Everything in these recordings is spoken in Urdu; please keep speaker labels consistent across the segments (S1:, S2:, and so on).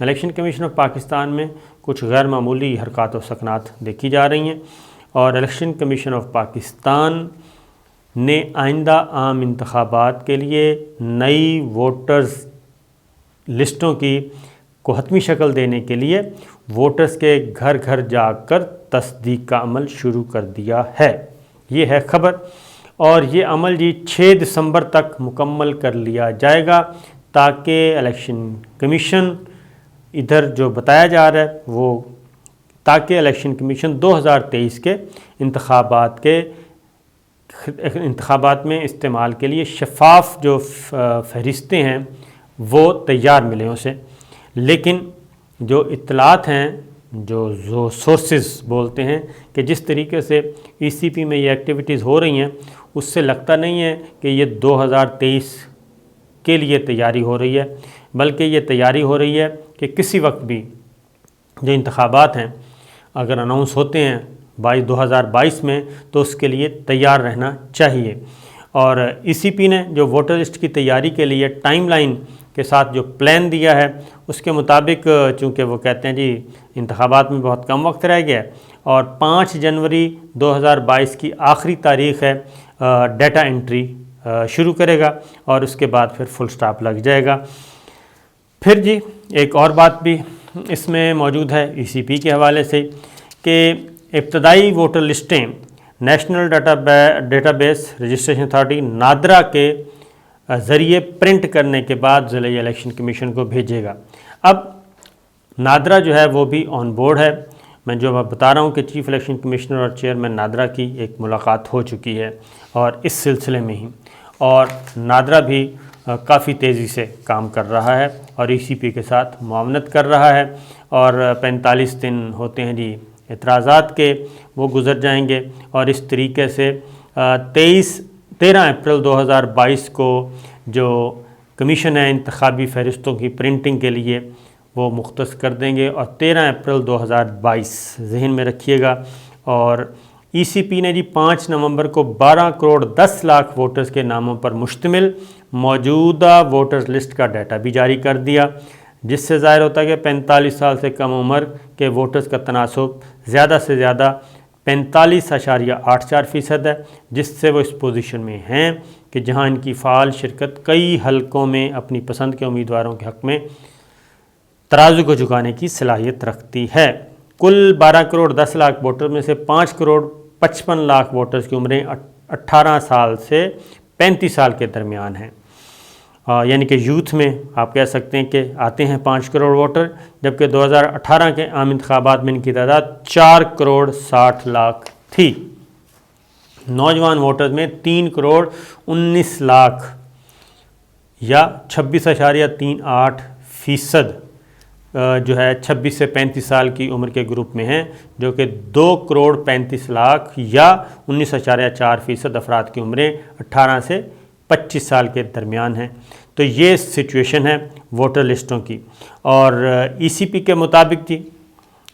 S1: الیکشن کمیشن آف پاکستان میں کچھ غیر معمولی حرکات و سکنات دیکھی جا رہی ہیں، اور الیکشن کمیشن آف پاکستان نے آئندہ عام انتخابات کے لیے نئی ووٹرز لسٹوں کو حتمی شکل دینے کے لیے ووٹرز کے گھر گھر جا کر تصدیق کا عمل شروع کر دیا ہے۔ یہ ہے خبر، اور یہ عمل 6 دسمبر تک مکمل کر لیا جائے گا، تاکہ الیکشن کمیشن ادھر جو بتایا جا رہا ہے وہ تاکہ الیکشن کمیشن 2023 کے انتخابات میں استعمال کے لیے شفاف جو فہرستیں ہیں وہ تیار ملیں اسے۔ لیکن جو اطلاعات ہیں، جو سورسز بولتے ہیں کہ جس طریقے سے ای سی پی میں یہ ایکٹیویٹیز ہو رہی ہیں، اس سے لگتا نہیں ہے کہ یہ 2023 کے لیے تیاری ہو رہی ہے، بلکہ یہ تیاری ہو رہی ہے کہ کسی وقت بھی جو انتخابات ہیں اگر اناؤنس ہوتے ہیں 2022 میں تو اس کے لیے تیار رہنا چاہیے۔ اور ای سی پی نے جو ووٹر لسٹ کی تیاری کے لیے ٹائم لائن کے ساتھ جو پلان دیا ہے، اس کے مطابق چونکہ وہ کہتے ہیں انتخابات میں بہت کم وقت رہ گیا ہے، اور 5 جنوری 2022 کی آخری تاریخ ہے ڈیٹا انٹری شروع کرے گا، اور اس کے بعد پھر فل سٹاپ لگ جائے گا۔ پھر ایک اور بات بھی اس میں موجود ہے ای سی پی کے حوالے سے کہ ابتدائی ووٹر لسٹیں national database registration authority NADRA کے ذریعے پرنٹ کرنے کے بعد ضلعی الیکشن کمیشن کو بھیجے گا۔ اب نادرا جو ہے وہ بھی آن بورڈ ہے۔ میں جو بتا رہا ہوں کہ چیف الیکشن کمشنر اور چیئرمین نادرا کی ایک ملاقات ہو چکی ہے، اور اس سلسلے میں ہی اور نادرا بھی کافی تیزی سے کام کر رہا ہے اور ای سی پی کے ساتھ معاونت کر رہا ہے، اور 45 دن ہوتے ہیں اعتراضات کے، وہ گزر جائیں گے، اور اس طریقے سے 13 اپریل 2022 کو جو کمیشن ہے انتخابی فہرستوں کی پرنٹنگ کے لیے وہ مختص کر دیں گے، اور 13 اپریل 2022 ذہن میں رکھیے گا۔ اور ای سی پی نے 5 نومبر کو 12 کروڑ 10 لاکھ ووٹرز کے ناموں پر مشتمل موجودہ ووٹرز لسٹ کا ڈیٹا بھی جاری کر دیا، جس سے ظاہر ہوتا ہے کہ 45 سال سے کم عمر کے ووٹرز کا تناسب زیادہ سے زیادہ 45.84% ہے، جس سے وہ اس پوزیشن میں ہیں کہ جہاں ان کی فعال شرکت کئی حلقوں میں اپنی پسند کے امیدواروں کے حق میں ترازو کو جھکانے کی صلاحیت رکھتی ہے۔ کل 12 کروڑ 10 لاکھ ووٹر میں سے 5 کروڑ 55 لاکھ ووٹرز کی عمریں 18 سال سے 35 سال کے درمیان ہیں، یعنی کہ یوتھ میں آپ کہہ سکتے ہیں کہ آتے ہیں 5 کروڑ ووٹر، جبکہ 2018 کے عام انتخابات میں ان کی تعداد 4 کروڑ 60 لاکھ تھی۔ نوجوان ووٹرز میں 3 کروڑ 19 لاکھ یا 26.38% جو ہے 26 سے 35 سال کی عمر کے گروپ میں ہیں، جو کہ 2 کروڑ 35 لاکھ یا 19.4% افراد کی عمریں 18 سے 25 سال کے درمیان ہیں۔ تو یہ سچویشن ہے ووٹر لسٹوں کی، اور ای سی پی کے مطابق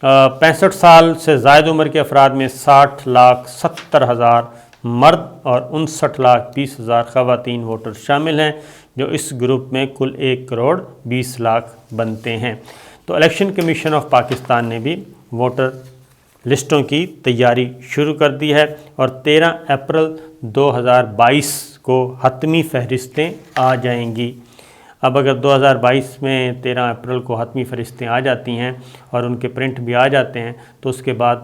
S1: 65 سال سے زائد عمر کے افراد میں 60,70,000 مرد اور 59,20,000 خواتین ووٹر شامل ہیں، جو اس گروپ میں کل 1 کروڑ 20 لاکھ بنتے ہیں۔ تو الیکشن کمیشن آف پاکستان نے بھی ووٹر لسٹوں کی تیاری شروع کر دی ہے، اور 13 اپریل 2022 کو حتمی فہرستیں آ جائیں گی۔ اب اگر 2022 میں 13 اپریل کو حتمی فہرستیں آ جاتی ہیں اور ان کے پرنٹ بھی آ جاتے ہیں، تو اس کے بعد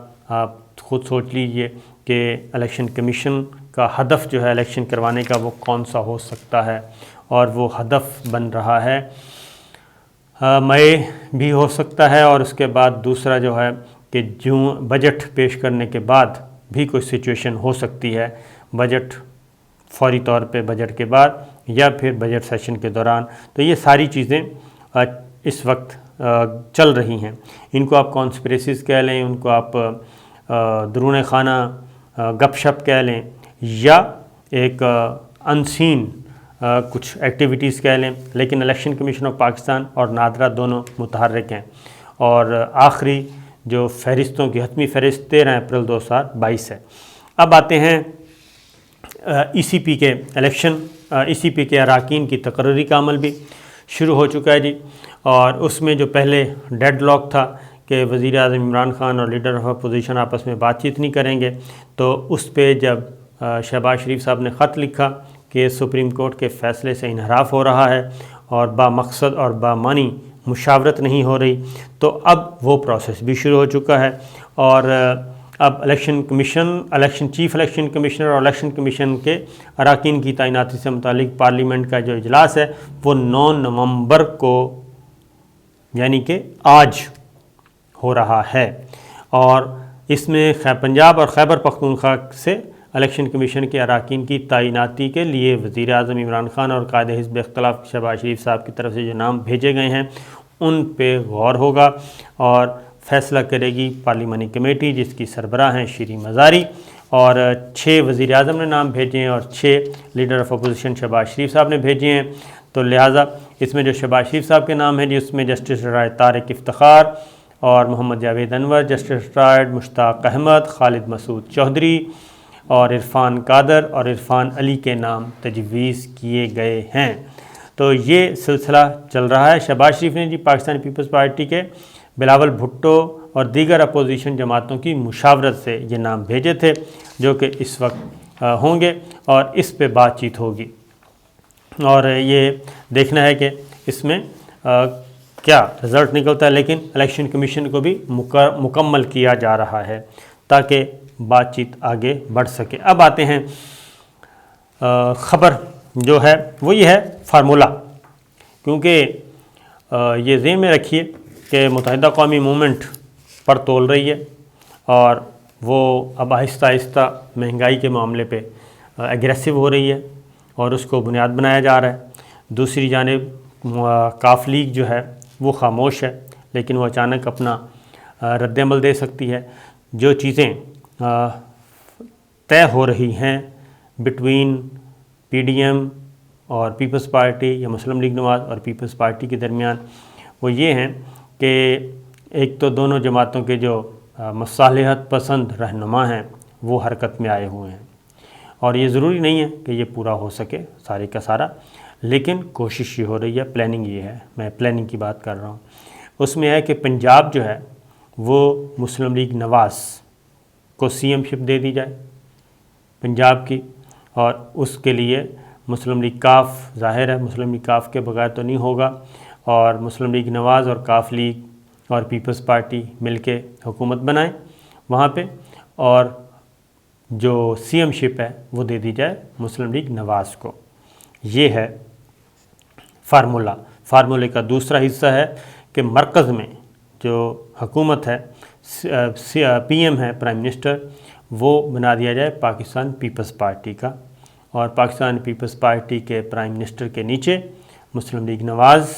S1: آپ خود سوچ لیجئے کہ الیکشن کمیشن کا ہدف جو ہے الیکشن کروانے کا وہ کون سا ہو سکتا ہے، اور وہ ہدف بن رہا ہے مئی بھی ہو سکتا ہے، اور اس کے بعد دوسرا جو ہے کہ بجٹ پیش کرنے کے بعد بھی کوئی سچویشن ہو سکتی ہے، بجٹ فوری طور پہ بجٹ کے بعد یا پھر بجٹ سیشن کے دوران۔ تو یہ ساری چیزیں اس وقت چل رہی ہیں، ان کو آپ کانسپریسیز کہہ لیں، ان کو آپ درون خانہ گپ شپ کہہ لیں، یا ایک انسین کچھ ایکٹیویٹیز کہہ لیں، لیکن الیکشن کمیشن آف پاکستان اور نادرا دونوں متحرک ہیں، اور آخری جو فہرستوں کی حتمی فہرست 13 اپریل 2022 ہے۔ اب آتے ہیں ای سی پی کے الیکشن، ای سی پی کے اراکین کی تقرری کا عمل بھی شروع ہو چکا ہے جی، اور اس میں جو پہلے ڈیڈ لاک تھا کہ وزیر اعظم عمران خان اور لیڈر آف اپوزیشن آپس میں بات چیت نہیں کریں گے، تو اس پہ جب شہباز شریف صاحب نے خط لکھا کہ سپریم کورٹ کے فیصلے سے انحراف ہو رہا ہے اور با مقصد اور با معنی مشاورت نہیں ہو رہی، تو اب وہ پروسیس بھی شروع ہو چکا ہے، اور اب election commission, chief election commissioner اور الیکشن کمیشن کے اراکین کی تعیناتی سے متعلق پارلیمنٹ کا جو اجلاس ہے وہ 9 نومبر کو یعنی کہ آج ہو رہا ہے، اور اس میں پنجاب اور خیبر پختونخوا سے الیکشن کمیشن کے اراکین کی تعیناتی کے لیے وزیر اعظم عمران خان اور قائد حزب اختلاف شہباز شریف صاحب کی طرف سے جو نام بھیجے گئے ہیں ان پہ غور ہوگا اور فیصلہ کرے گی پارلیمانی کمیٹی، جس کی سربراہ ہیں شیریں مزاری، اور 6 وزیر اعظم نے نام بھیجے ہیں اور 6 لیڈر آف اپوزیشن شہباز شریف صاحب نے بھیجے ہیں۔ تو لہٰذا اس میں جو شہباز شریف صاحب کے نام ہیں جی، اس میں جسٹس ریٹائرڈ طارق افتخار اور محمد جاوید انور، جسٹس ریٹائرڈ مشتاق احمد، خالد مسعود چودھری اور عرفان قادر اور عرفان علی کے نام تجویز کیے گئے ہیں۔ تو یہ سلسلہ چل رہا ہے۔ شہباز شریف نے جی پاکستان پیپلز پارٹی کے بلاول بھٹو اور دیگر اپوزیشن جماعتوں کی مشاورت سے یہ نام بھیجے تھے، جو کہ اس وقت ہوں گے اور اس پہ بات چیت ہوگی، اور یہ دیکھنا ہے کہ اس میں کیا رزلٹ نکلتا ہے، لیکن الیکشن کمیشن کو بھی مکمل کیا جا رہا ہے تاکہ بات چیت آگے بڑھ سکے۔ اب آتے ہیں خبر جو ہے وہ یہ ہے فارمولہ، کیونکہ یہ ذہن میں رکھیے کہ متحدہ قومی موومنٹ پر تول رہی ہے اور وہ اب آہستہ آہستہ مہنگائی کے معاملے پہ ایگریسو ہو رہی ہے اور اس کو بنیاد بنایا جا رہا ہے۔ دوسری جانب کاف لیگ جو ہے وہ خاموش ہے، لیکن وہ اچانک اپنا رد عمل دے سکتی ہے۔ جو چیزیں طے ہو رہی ہیں بٹوین پی ڈی ایم اور پیپلز پارٹی یا مسلم لیگ نواز اور پیپلز پارٹی کے درمیان، وہ یہ ہیں کہ ایک تو دونوں جماعتوں کے جو مصالحت پسند رہنما ہیں وہ حرکت میں آئے ہوئے ہیں، اور یہ ضروری نہیں ہے کہ یہ پورا ہو سکے سارے کا سارا، لیکن کوشش یہ ہو رہی ہے، پلاننگ یہ ہے، میں پلاننگ کی بات کر رہا ہوں۔ اس میں ہے کہ پنجاب جو ہے وہ مسلم لیگ نواز کو سی ایم شپ دے دی جائے پنجاب کی، اور اس کے لیے مسلم لیگ کاف، ظاہر ہے مسلم لیگ کاف کے بغیر تو نہیں ہوگا، اور مسلم لیگ نواز اور کاف لیگ اور پیپلز پارٹی مل کے حکومت بنائیں وہاں پہ، اور جو سی ایم شپ ہے وہ دے دی جائے مسلم لیگ نواز کو۔ یہ ہے فارمولہ۔ فارمولے کا دوسرا حصہ ہے کہ مرکز میں جو حکومت ہے، پی ایم ہے، پرائم منسٹر، وہ بنا دیا جائے پاکستان پیپلز پارٹی کا، اور پاکستان پیپلز پارٹی کے پرائم منسٹر کے نیچے مسلم league Nawaz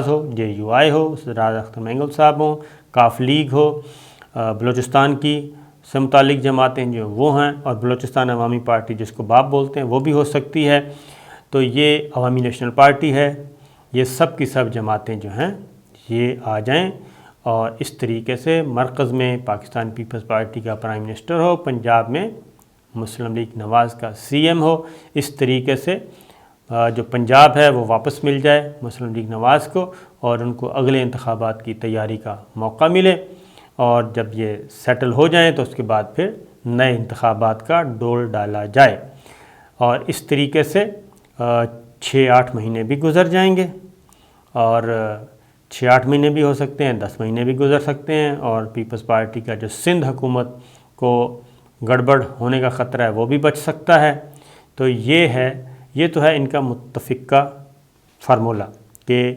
S1: who, J you آئی ہو، راز اختر مینگل صاحب ہوں، کاف لیگ ہو، بلوچستان کی سے متعلق جماعتیں جو وہ ہیں، اور بلوچستان عوامی پارٹی جس کو باپ بولتے ہیں وہ بھی ہو سکتی ہے۔ تو یہ عوامی نیشنل پارٹی ہے، یہ سب کی سب جماعتیں جو ہیں یہ آ جائیں، اور اس طریقے سے مرکز میں پاکستان پیپلز پارٹی کا پرائم منسٹر ہو، پنجاب میں مسلم لیگ نواز کا سی ایم ہو۔ اس طریقے سے جو پنجاب ہے وہ واپس مل جائے مسلم لیگ نواز کو، اور ان کو اگلے انتخابات کی تیاری کا موقع ملے، اور جب یہ سیٹل ہو جائیں تو اس کے بعد پھر نئے انتخابات کا ڈول ڈالا جائے، اور اس طریقے سے 6-8 مہینے بھی گزر جائیں گے، اور 6-8 مہینے بھی ہو سکتے ہیں، 10 مہینے بھی گزر سکتے ہیں، اور پیپلز پارٹی کا جو سندھ حکومت کو گڑبڑ ہونے کا خطرہ ہے وہ بھی بچ سکتا ہے۔ تو یہ تو ہے ان کا متفقہ فارمولہ کہ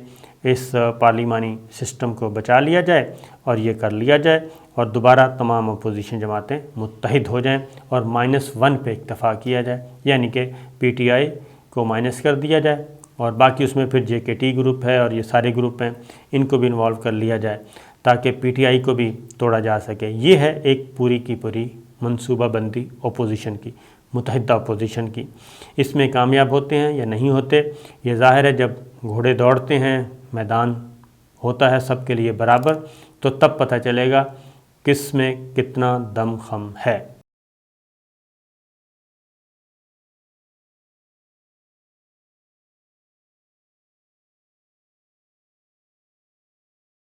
S1: اس پارلیمانی سسٹم کو بچا لیا جائے اور یہ کر لیا جائے، اور دوبارہ تمام اپوزیشن جماعتیں متحد ہو جائیں اور -1 پہ اکتفا کیا جائے، یعنی کہ پی ٹی آئی کو مائنس کر دیا جائے، اور باقی اس میں پھر جے کے ٹی گروپ ہے اور یہ سارے گروپ ہیں، ان کو بھی انوالو کر لیا جائے تاکہ پی ٹی آئی کو بھی توڑا جا سکے۔ یہ ہے ایک پوری کی پوری منصوبہ بندی اپوزیشن کی، متحدہ اپوزیشن کی۔ اس میں کامیاب ہوتے ہیں یا نہیں ہوتے، یہ ظاہر ہے جب گھوڑے دوڑتے ہیں، میدان ہوتا ہے سب کے لیے برابر، تو تب پتہ چلے گا کس میں کتنا دم خم ہے۔